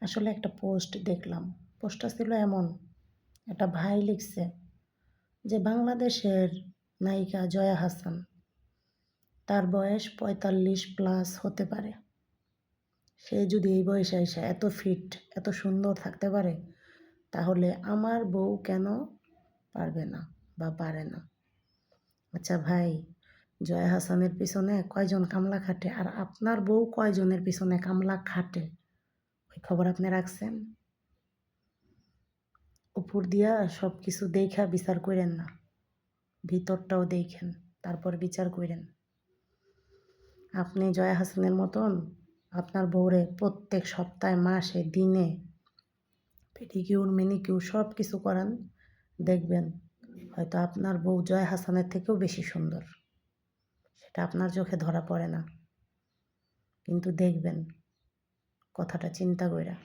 আসলে একটা পোস্ট দেখলাম। পোস্টটা ছিল এমন, একটা ভাই লিখছে যে বাংলাদেশের নায়িকা জয়া আহসান, তার বয়স ৪৫+ হতে পারে। সে যদি এই বয়সে এসে এত ফিট, এত সুন্দর থাকতে পারে, তাহলে আমার বউ কেন পারবে না বা পারে না? আচ্ছা ভাই, জয়া আহসানের পিছনে কয়জন কামলা খাটে আর আপনার বউ কয়জনের পিছনে কামলা খাটে, ওই খবর আপনি রাখছেন? উপর দিয়া সব কিছু দেইখা বিচার কইরেন না, ভিতরটাও দেইখেন, তারপর বিচার কইরেন। আপনি জয়া আহসানের মতন আপনার বউরে প্রত্যেক সপ্তাহে, মাসে, দিনে পেডিকিউর, ম্যানিকিউর সব কিছু করান, দেখবেন হয়তো আপনার বউ জয়া আহসানের থেকেও বেশি সুন্দর। সেটা আপনার চোখে ধরা পড়ে না, কিন্তু দেখবেন, কথাটা চিন্তা কইরা।